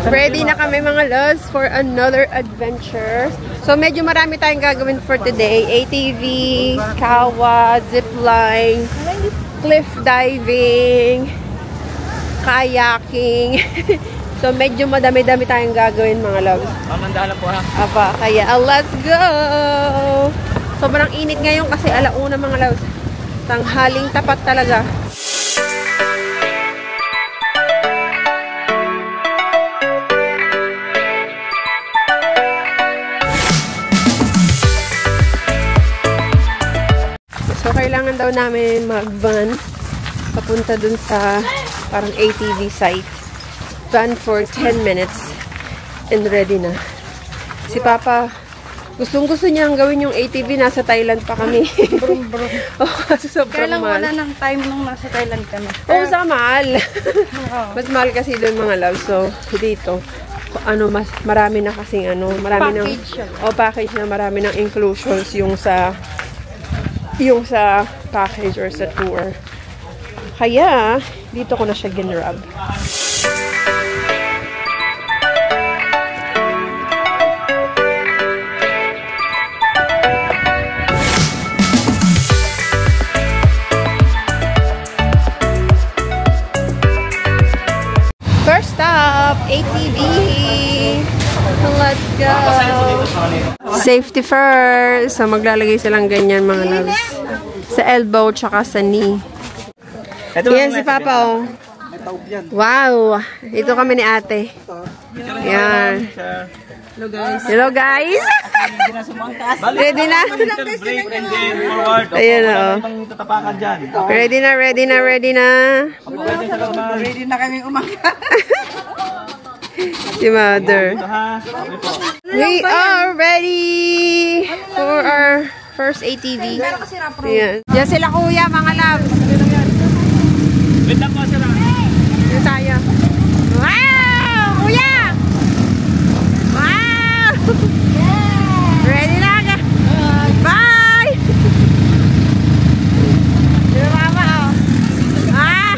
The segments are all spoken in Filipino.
Ready na kami mga loves for another adventure. So medyo marami tayong gagawin for today. ATV, kawa, zipline, cliff diving, kayaking. So medyo madami-dami tayong gagawin mga loves. Mamandala po ha. Apa, kaya let's go! Sobrang init ngayon kasi alauna mga loves. Tanghaling tapat talaga. So, kailangan daw namin mag-van papunta dun sa parang ATV site. Van for 10 minutes and ready na. Si Papa, gustong-gusto niyang gawin yung ATV. Nasa Thailand pa kami. Oh, kasi sobrang mahal. Kailan wala ng time nung nasa Thailand kami. Oo, sa mahal. Mas mahal kasi doon mga love. So, dito, mas marami na kasing marami package ng package na marami ng inclusions yung sa package or sa tour. Kaya, dito ko na siya ginrab. First stop, ATV. Let's go. Safety first. So, maglalagay silang ganyan mga loves. Sa elbow, tsaka sa knee. Yan si Papa, oh. Wow. Ito kami ni ate. Yan. Hello guys. Hello guys. Ready na? Ayan na, oh. Ready na, ready na, ready na. Ready na kami umakyat. Si Mother. We are ready for our first ATV. Ayan. Yan sila kuya, mga love. Wait lang po sila. Dito tayo. Wow! Kuya! Wow! Ready na ka? Bye! Dito mama, oh. Ah!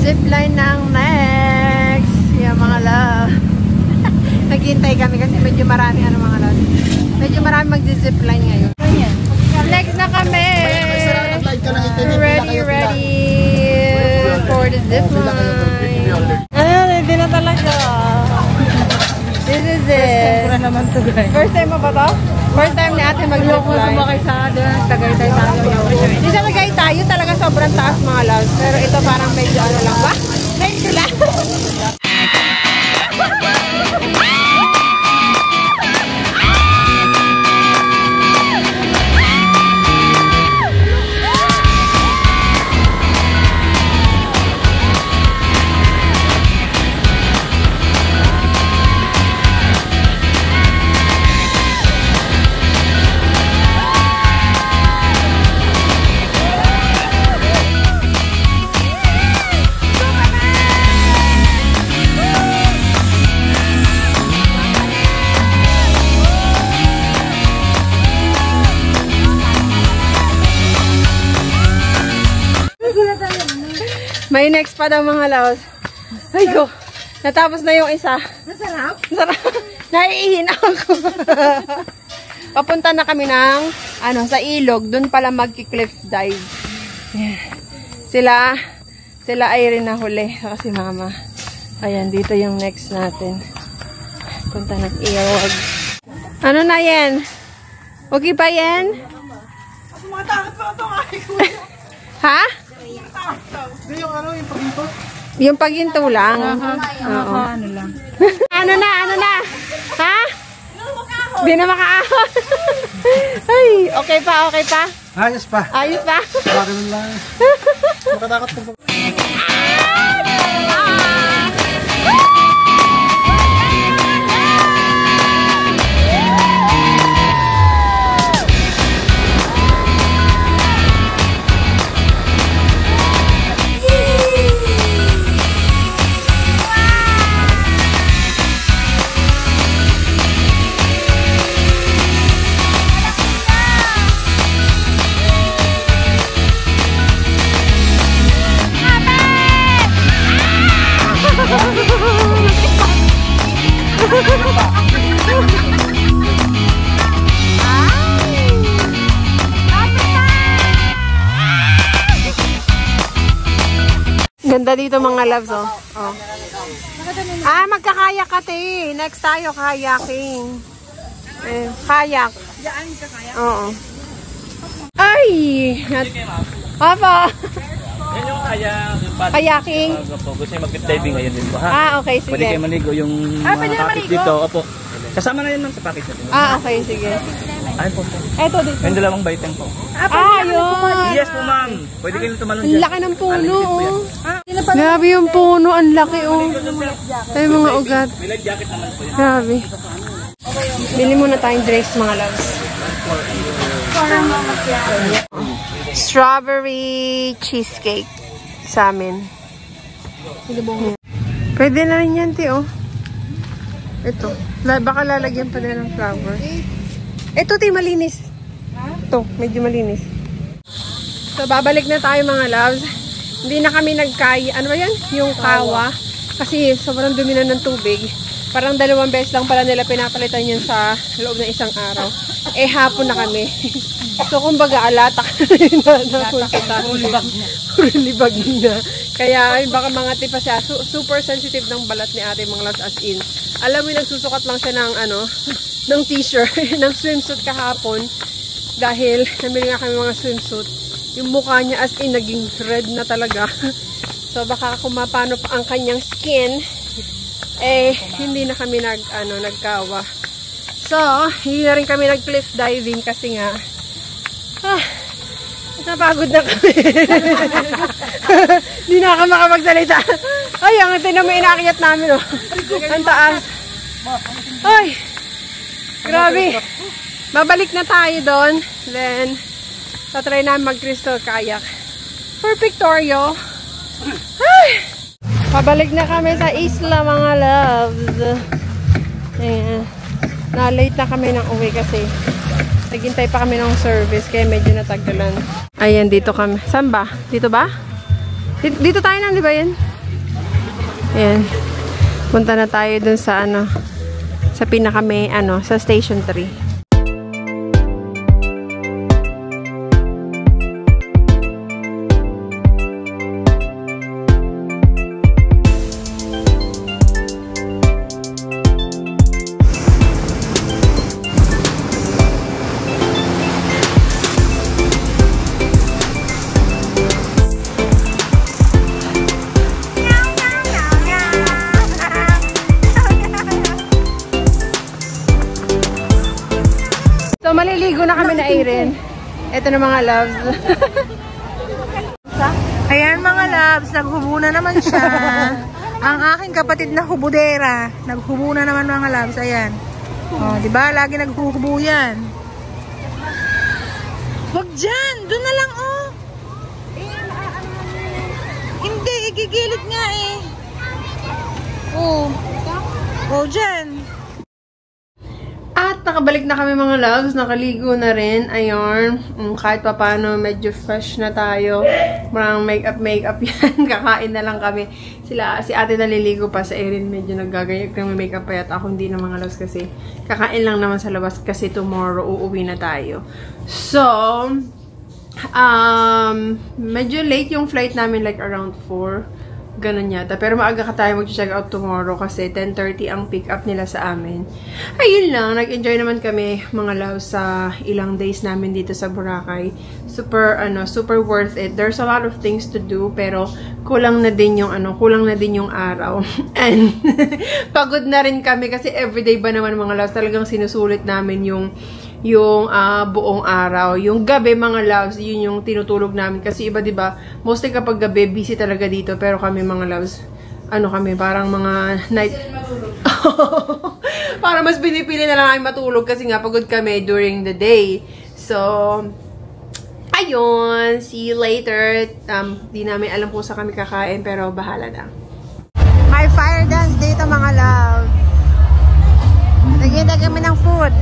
Zipline ng next. Yan mga love. Naghihintay kami kasi medyo marami mga love. Medyo marami mag-zipline ngayon. Next na kami. Ready for the zipline. Ready na talaga. This is it. First time mo ba to? First time ni ate mag-zipline. Sumakay sa Tagaytay tayo. Di sa Tagaytay, talaga sobrang taas mga loves. Pero ito parang medyo lang ba? Medyo lang. May next pa daw mga loves. Ay ko. Natapos na yung isa. Masarap? Sarap. Naiihin ako. Papunta na kami ng sa ilog. Doon pala magki-cliff dive. Yeah. Sila ay rin nahuli. Saka si mama. Ayan, dito yung next natin. Punta ng ilog. Ano na yan? Okay pa yan? Ha? Yung paginto? Yung paginto lang. Oo. Ano lang. Ano na? Ha? Di na makaahon. Ay, okay pa? Ayos pa. Ayos pa? Bakit lang? Makatakot po. Ganda dito mga loves, oh. Magkakayak ka, te. Next tayo, kayaking. Kayak. Diyan ka kaya? Oo. Ay! Apa? Yan yung kayak. Kayaking. Gusto nyo mag-diving ngayon din po, ha? Okay, sige. Pwede kayo maligo yung pwede mga na package maligo? dito. Opo. Kasama na yun lang sa package natin. Okay, sige. Ayun po. Eto dito. Yung dalawang baitan po. Yun. Yes po, ma'am. Pwede kayo tumalon Ang dyan. laki ng puno, oh. Grabe yung puno. Ang laki, oh. Ay, mga ugat. May life jacket naman po yan. Grabe. Bili muna tayong drinks, mga loves. Strawberry cheesecake sa amin. Pwede na rin yan, te, oh. Ito. Baka lalagyan pa nila ng flower. Ito, te, malinis. Ito, medyo malinis. So, babalik na tayo, mga loves. Hindi na kami nagkaya. Ano ba yan? Yung kawa. Kasi sobrang dumi na ng tubig. Parang 2 beses lang pala nila pinapalitan yun sa loob ng isang araw. Hapon na kami. So, kumbaga, alatak na napunta tayo. Libag na. Kaya, baka mga tipa siya. Super sensitive ng balat ni ate, mga loves, as in. Alam mo, nagsusukat lang siya ng, ng t-shirt, ng swimsuit kahapon. Dahil, namili nga kami mga swimsuit. Yung mukha niya, as in, naging red na talaga. So, baka kung mapano pa ang kanyang skin, hindi na kami nagkawa. So, hindi na rin kami nag-cliff diving kasi nga, napagod na kami. Hindi na ako makapagsalita. Ay, ang tinan mo inakyat namin, oh. Ang taas. Ay, grabe. Babalik na tayo doon. Then, tatry namin mag-crystal kayak. For Victorio. Ay! Pabalik na kami sa isla, mga loves. Ayan. Na-late na kami ng uwi kasi naghintay pa kami ng service kaya medyo natagalan. Ayan, dito kami. Saan ba? Dito ba? Dito tayo na, di ba yan? Ayan. Punta na tayo dun sa sa pinakame, sa Station 3. Maliligo na kami na Erin. Ito na mga loves. Ayan mga loves, naghubo na naman siya. Ang aking kapatid na hubudera. Naghubo na naman mga loves. Ayan. Oh, di ba? Lagi naghuhubo yan. Wag dyan. Doon na lang, oh. Hindi, igigilid nga eh. Oh. Oh, dyan. At nakabalik na kami mga loves. Nakaligo na rin. Ayun. Kahit pa paano, medyo fresh na tayo. Marang makeup yan. Kakain na lang kami. Si ate naliligo pa sa Erin. Medyo naggaganyak ng makeup pa. At ako hindi na mga loves kasi kakain lang naman sa labas kasi tomorrow uuwi na tayo. So, medyo late yung flight namin, like around 4. Ganun yata. Pero maaga ka tayo mag-check out tomorrow kasi 10:30 ang pick up nila sa amin. Ayun lang. Nag-enjoy naman kami mga loves sa ilang days namin dito sa Boracay. Super worth it. There's a lot of things to do pero kulang na din yung araw. And pagod na rin kami kasi everyday ba naman mga loves talagang sinusulit namin yung buong araw. Yung gabi, mga loves, yun yung tinutulog namin. Kasi iba, diba, mostly kapag gabi, busy talaga dito. Pero kami, mga loves, parang mga night... Para mas pinipili na lang kami matulog kasi nga pagod kami during the day. So, ayun. See you later. Di namin alam kung saan kami kakain, pero bahala na. May fire dance dito, mga love. Nagkita kami ng food.